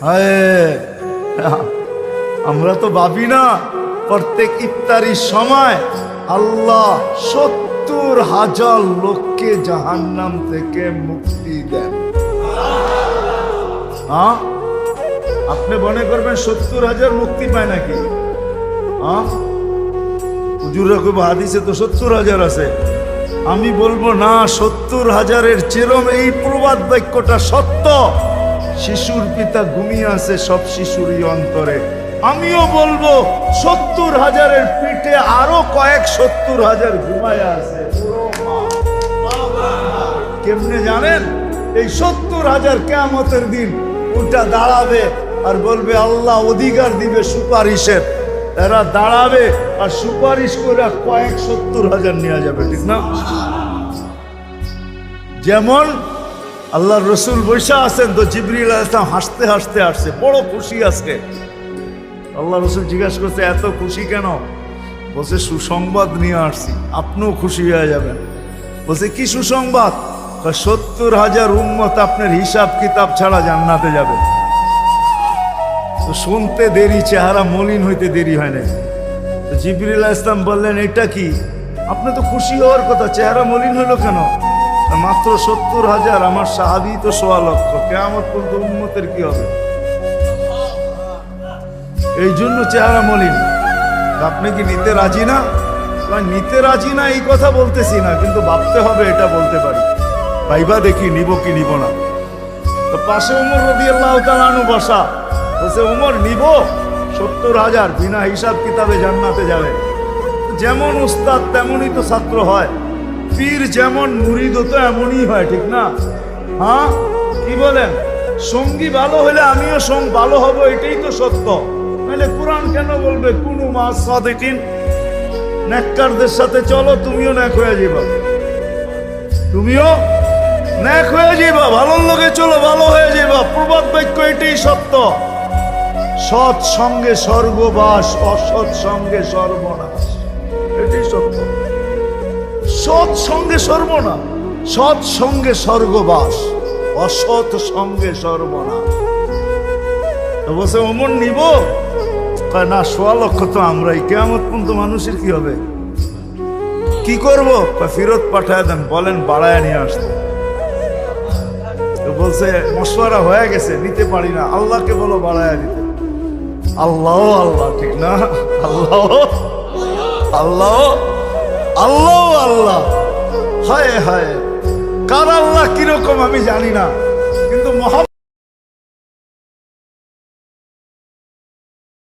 হায়, আমরা তো ভাবি না প্রত্যেক ইফতারির সময় আল্লাহ 70,000 লোককে জাহান্নাম থেকে মুক্তি দেন। হ্যাঁ, আপনি মনে করবেন 70,000 মুক্তি পায় নাকি? হ্যাঁ, হুজুররা কইব হাদিসে তো 70,000 আছে। আমি বলবো না, 70,000-এর চেরম এই প্রবাদ বাক্যটা সত্য। শিশুর পিতা ঘুমিয়ে আছে সব শিশুরই অন্তরে। আমিও বলবো 70,000-এর পিঠে আরো কয়েক 70,000 ঘুমায় আছে। কেমনে জানেন? এই 70,000 কিয়ামতের দিন ওটা দাঁড়াবে আর বলবে আল্লাহ অধিকার দিবে সুপারিশের। এরা দাঁড়াবে আর সুপারিশ করে কয়েক 70,000 নিয়ে যাবে, ঠিক না? যেমন আল্লাহর রসুল বৈশা আছেন, তো জিবরিল আলাইহিস সালাম হাসতে হাসতে আসছে, বড় খুশি আজকে। আল্লাহ রসুল জিজ্ঞাসা করছে এত খুশি কেন? বলছে সুসংবাদ নিয়ে আসছি, আপনিও খুশি হয়ে যাবেন। বলছে কি সুসংবাদ? 70,000 উম্মত আপনার হিসাব কিতাব ছাড়া জান্নাতে যাবে। তো শুনতে দেরি, চেহারা মলিন হইতে দেরি হয় না। তো জিবরিল আলাইহিস সালাম বললেন এটা কি? আপনি তো খুশি হওয়ার কথা, চেহারা মলিন হলো কেন? মাত্র 70,000, আমার সাহাবী তো 1.25 লক্ষ, কিয়ামত পর্যন্ত উম্মতের কি হবে? এই জন্য চেহারা মলিন। আপনি কি নিতে রাজি না? নিতে রাজি না এই কথা বলতেছি না, কিন্তু ভাবতে হবে এটা বলতে পারি। ভাইবা দেখি নিব কি নিব না। তো পাশে ওমর রাদিয়াল্লাহু তাআলা আনহু বসা। বলছে ওমর নিব 70,000, বিনা হিসাব কিতাবে জান্নাতে যাবে। যেমন উস্তাদ তেমনই তো ছাত্র হয়, পীর যেমন মুরিদ তো এমনই হয়, ঠিক না? হ্যাঁ, কি বলেন? সঙ্গী ভালো হলে আমিও সঙ্গ ভালো হব, এটাই তো সত্য। নাহলে কোরআন কেন বলবে কুনু মা সাদিকিন? নেককারদের সাথে চলো, তুমিও নেক হয়ে যাবা, তুমিও নেক হয়ে যাবা। ভালোর লোকে চলো, ভালো হয়ে যাবা। প্রবাদ বাক্য এটাই সত্য। সৎ সঙ্গে স্বর্গবাস, অসৎ সঙ্গে সর্বনাশ, এটাই সত্য। সৎ সঙ্গে সর্বনাশ, সৎ সঙ্গে স্বর্গবাস, অসৎ সঙ্গে সর্বনাশ। তো বলছে ওমর নিব না? 1.25 লক্ষ তো আমরাই, কিয়ামত পর্যন্ত মানুষের কি হবে? কি করব? ফেরত পাঠায় দেন, বলেন বাড়ায় নিয়ে আসতে। তো বলছে মশওয়ারা হয়ে গেছে, নিতে পারি না, আল্লাহকে বলো বাড়ায় দিতে। আল্লাহ আল্লাহ, ঠিক না? আল্লাহ আল্লাহ আল্লাহ আল্লাহ। হায় হায়, কার আল্লাহ কিরকম আমি জানি না, কিন্তু